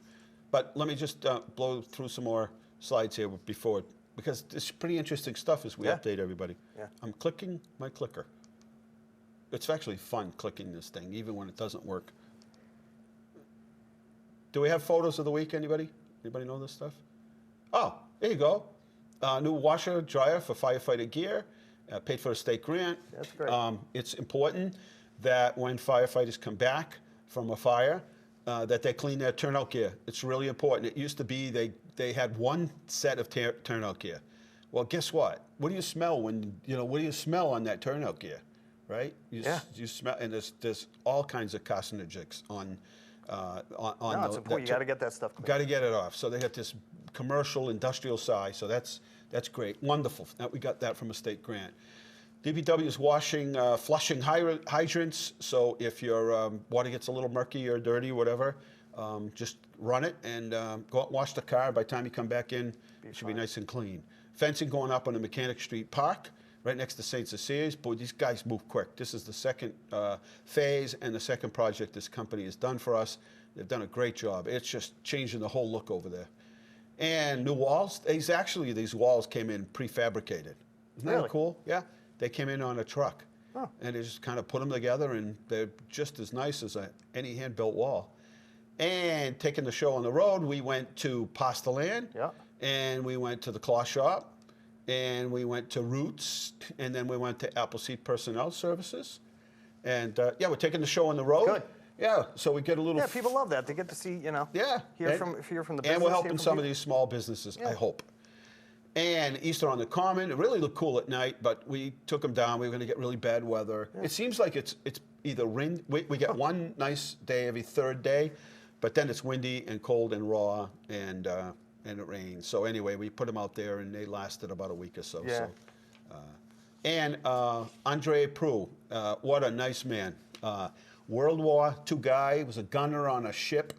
But let me just blow through some more slides here before, because it's pretty interesting stuff as we update everybody.
Yeah.
I'm clicking my clicker. It's actually fun clicking this thing, even when it doesn't work. Do we have photos of the week, anybody? Anybody know this stuff? Oh, there you go. New washer, dryer for firefighter gear, paid for a state grant.
That's great.
It's important that when firefighters come back from a fire, that they clean their turnout gear. It's really important. It used to be they had one set of turnout gear. Well, guess what? What do you smell when what do you smell on that turnout gear, right? You smell, and there's all kinds of carcinogens on
No, it's important. You got to get that stuff clean.
Got to get it off. So they got this commercial, industrial size. So that's great. Wonderful. We got that from a state grant. DPW is flushing hydrants. So if your water gets a little murky or dirty or whatever, Just run it and go out and wash the car. By the time you come back in, it should be nice and clean. Fencing going up on the Mechanic Street Park, right next to St. Cecilia's. Boy, these guys move quick. This is the second phase and the second project this company has done for us. They've done a great job. It's just changing the whole look over there. And new walls. These walls came in prefabricated. Isn't that
Really?
cool? Yeah. They came in on a truck.
Oh.
And they just kind of put them together, and they're just as nice as any hand-built wall. And taking the show on the road, we went to Pastaland,
Yeah.
and we went to the Claw Shop, and we went to Roots, and then we went to Appleseed Personnel Services. And yeah, we're taking the show on the road.
Good.
Yeah, so we get a little.
Yeah, people love that. They get to see,
Yeah.
hear from the business.
And we're
hear
helping
from
some of
people.
these small businesses, I
Yeah.
hope. And Easter on the Common, it really looked cool at night, but we took them down. We were going to get really bad weather. It seems like it's either wind. We get one nice day every third day, but then it's windy and cold and raw, and it rains. So anyway, we put them out there, and they lasted about a week or so.
Yeah.
And Andre Prue, what a nice man. World War II guy, was a gunner on a ship.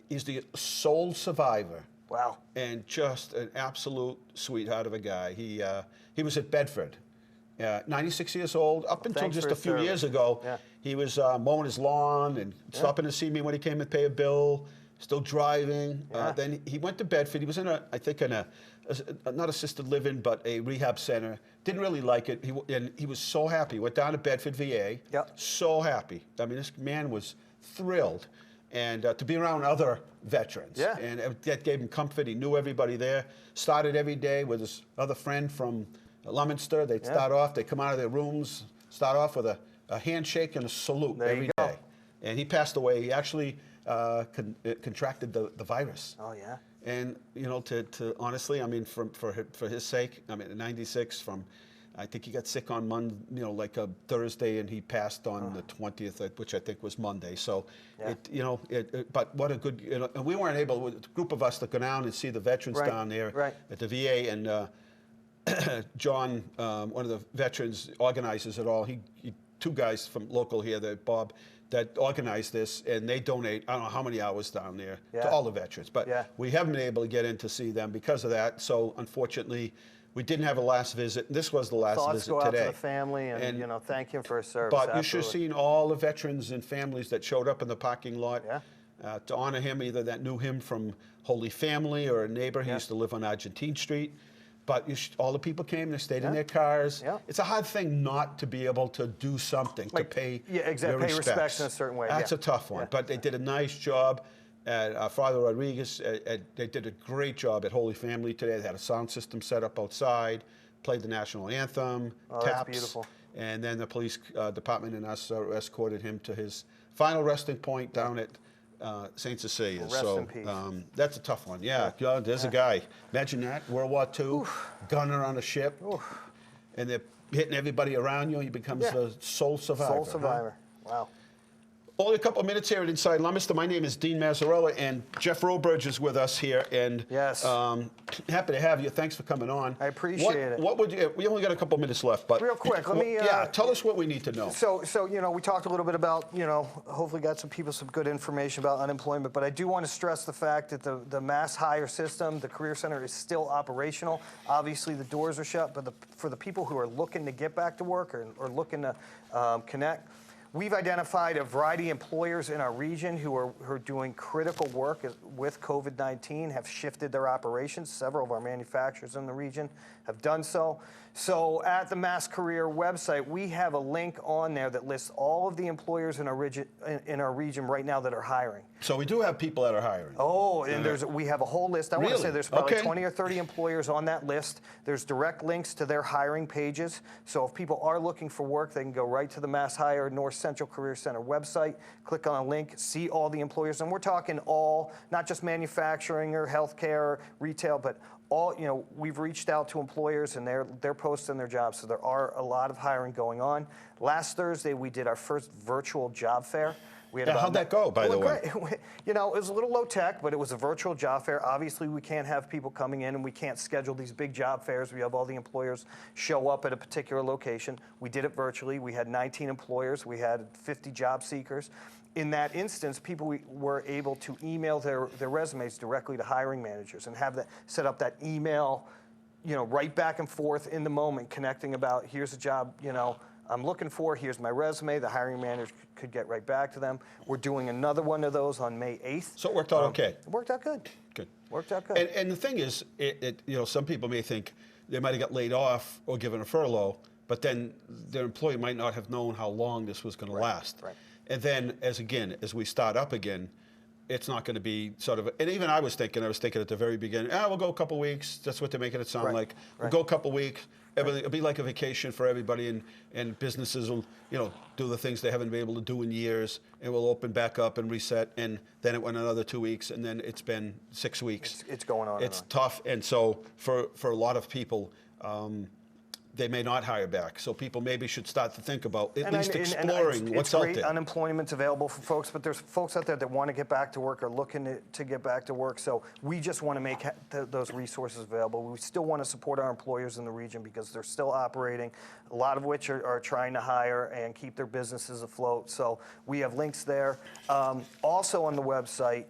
He's the sole survivor.
Wow.
And just an absolute sweetheart of a guy. He was at Bedford, 96 years old. Up until
thanks
just
for
a
his
few years ago,
Yeah.
he was mowing his lawn and stopping to see me when he came to pay a bill. Still driving.
Yeah.
Then he went to Bedford. He was in I think in a not assisted living, but a rehab center. Didn't really like it. And he was so happy. Went down to Bedford VA.
Yep.
So happy. I mean, this man was thrilled. And to be around other veterans.
Yeah.
And that gave him comfort. He knew everybody there. Started every day with his other friend from Leominster. They'd start off, they'd come out of their rooms, start off with a handshake and a salute
There
every
you go.
day. And he passed away. He actually contracted the virus.
Oh, yeah.
And, to honestly, I mean, for his sake, I mean, in 96, I think he got sick on Monday, like a Thursday, and he passed on the 20th, which I think was Monday. So,
Yeah.
but what a good, and we weren't able, with a group of us, to go down and see the veterans
Right,
down there
right.
at the VA. And John, one of the veterans, organizes it all. He two guys from local here, Bob, that organized this, and they donate, I don't know how many hours down there
Yeah.
to all the veterans. But
Yeah.
we haven't been able to get in to see them because of that. So unfortunately, we didn't have a last visit. This was the last
Thoughts
visit
go out
today.
to the family and thank him for his service.
But you should have
Absolutely.
seen all the veterans and families that showed up in the parking lot
Yeah.
to honor him, either that knew him from Holy Family or a neighbor. He
Yeah.
used to live on Argentine Street. But all the people came, they stayed in
Yeah.
their cars.
Yeah.
It's a hard thing not to be able to do something,
Like,
to pay
yeah, exactly,
your
pay respects in a certain way,
That's
yeah.
a tough one.
Yeah.
But they did a nice job. Father Rodriguez, they did a great job at Holy Family today. They had a sound system set up outside, played the national anthem,
Oh,
taps.
that's beautiful.
And then the police department and us escorted him to his final resting point down at St. Cecilia's.
Rest
so
in peace.
that's a tough one. Yeah, there's a guy. Imagine that, World War II, gunner on a ship, and they're hitting everybody around you. He becomes
Yeah.
the sole survivor.
Sole
huh?
survivor. Wow.
Only a couple of minutes here at Inside Leominster. My name is Dean Mazzarella, and Jeff Robridge is with us here. And
Yes.
happy to have you. Thanks for coming on.
I appreciate it.
What would you? We only got a couple of minutes left, but
Real quick, let me,
tell us what we need to know.
So we talked a little bit about, hopefully got some people some good information about unemployment, but I do want to stress the fact that the mass hire system, the Career Center, is still operational. Obviously, the doors are shut, but for the people who are looking to get back to work or looking to connect, we've identified a variety of employers in our region who are doing critical work with COVID-19, have shifted their operations. Several of our manufacturers in the region have done so. So at the Mass Career website, we have a link on there that lists all of the employers in our region right now that are hiring.
So we do have people that are hiring.
Oh, and we have a whole list. I want to
Really?
say there's probably
Okay.
20 or 30 employers on that list. There's direct links to their hiring pages. So if people are looking for work, they can go right to the Mass Hire North Central Career Center website, click on a link, see all the employers. And we're talking all, not just manufacturing or healthcare or retail, but all, we've reached out to employers and they're posting their jobs. So there are a lot of hiring going on. Last Thursday, we did our first virtual job fair. We had
How'd that go, by the way?
Great. It was a little low tech, but it was a virtual job fair. Obviously, we can't have people coming in and we can't schedule these big job fairs. We have all the employers show up at a particular location. We did it virtually. We had 19 employers. We had 50 job seekers. in that instance, people were able to email their resumes directly to hiring managers and have that set up that email, right back and forth in the moment, connecting about here's a job, I'm looking for, here's my resume. The hiring manager could get right back to them. We're doing another one of those on May 8th.
So it worked out okay.
It worked out good.
Good.
Worked out good.
And the thing is, some people may think they might have got laid off or given a furlough, but then their employee might not have known how long this was going to last.
Right.
And then, as we start up again, it's not going to be sort of, and even I was thinking at the very beginning, we'll go a couple weeks. That's what they're making it sound like. We'll go a couple weeks. Everything, it'll be like a vacation for everybody, and businesses will, do the things they haven't been able to do in years, and we'll open back up and reset. And then it went another 2 weeks, and then it's been 6 weeks.
It's going on.
It's tough, and so for a lot of people, they may not hire back. So people maybe should start to think about at least exploring what's out there.
Unemployment's available for folks, but there's folks out there that want to get back to work or looking to get back to work. So we just want to make those resources available. We still want to support our employers in the region because they're still operating, a lot of which are trying to hire and keep their businesses afloat. So we have links there. Also on the website,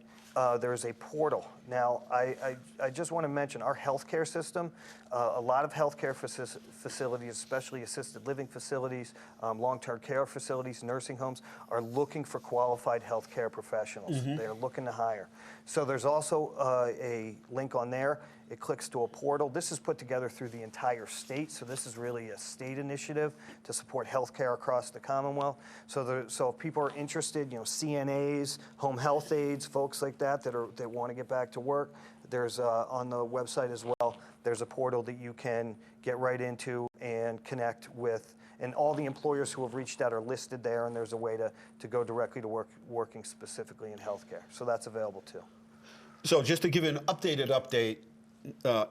there's a portal. Now, I just want to mention our healthcare system. A lot of healthcare facilities, especially assisted living facilities, long-term care facilities, nursing homes, are looking for qualified healthcare professionals. They're looking to hire. So there's also a link on there. It clicks to a portal. This is put together through the entire state, so this is really a state initiative to support healthcare across the Commonwealth. So if people are interested, CNAs, home health aides, folks like that want to get back to work, there's on the website as well, there's a portal that you can get right into and connect with. And all the employers who have reached out are listed there, and there's a way to go directly to working specifically in healthcare. So that's available too.
So just to give you an updated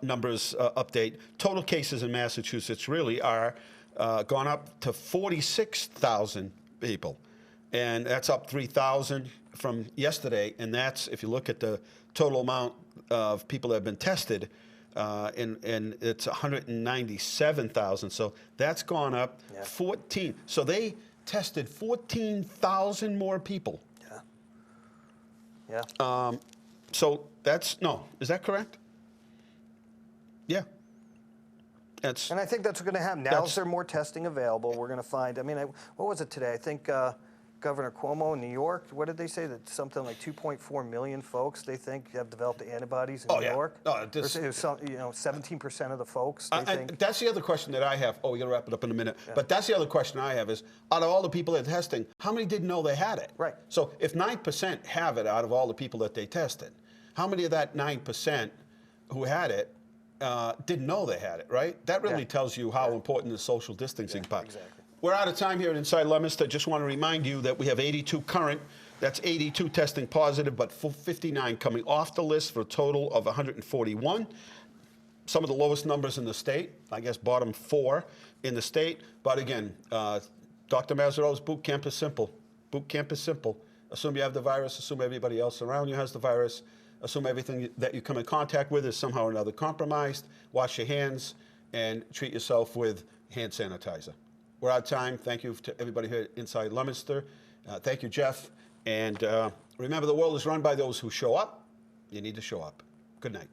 numbers update, total cases in Massachusetts really are gone up to 46,000 people. And that's up 3,000 from yesterday. And that's, if you look at the total amount of people that have been tested, and it's 197,000. So that's gone up 14. So they tested 14,000 more people.
Yeah.
So that's, is that correct? Yeah.
And I think that's going to happen. Now is there more testing available? We're going to find, what was it today? I think Governor Cuomo in New York, what did they say? That something like 2.4 million folks they think have developed antibodies in New York?
No,
or 17% of the folks they think.
That's the other question that I have. Oh, we got to wrap it up in a minute. Yeah. But that's the other question I have is, out of all the people that are testing, how many didn't know they had it?
Right.
So if 9% have it out of all the people that they tested, how many of that 9% who had it didn't know they had it, right? That really tells you how important the social distancing part.
Exactly.
We're out of time here at Inside Leominster. Just want to remind you that we have 82 current. That's 82 testing positive, but 59 coming off the list for a total of 141. Some of the lowest numbers in the state, I guess bottom 4 in the state. But again, Dr. Mazzaro's boot camp is simple. Boot camp is simple. Assume you have the virus. Assume everybody else around you has the virus. Assume everything that you come in contact with is somehow or another compromised. Wash your hands and treat yourself with hand sanitizer. We're out of time. Thank you to everybody here at Inside Leominster. Thank you, Jeff. And remember, the world is run by those who show up. You need to show up. Good night.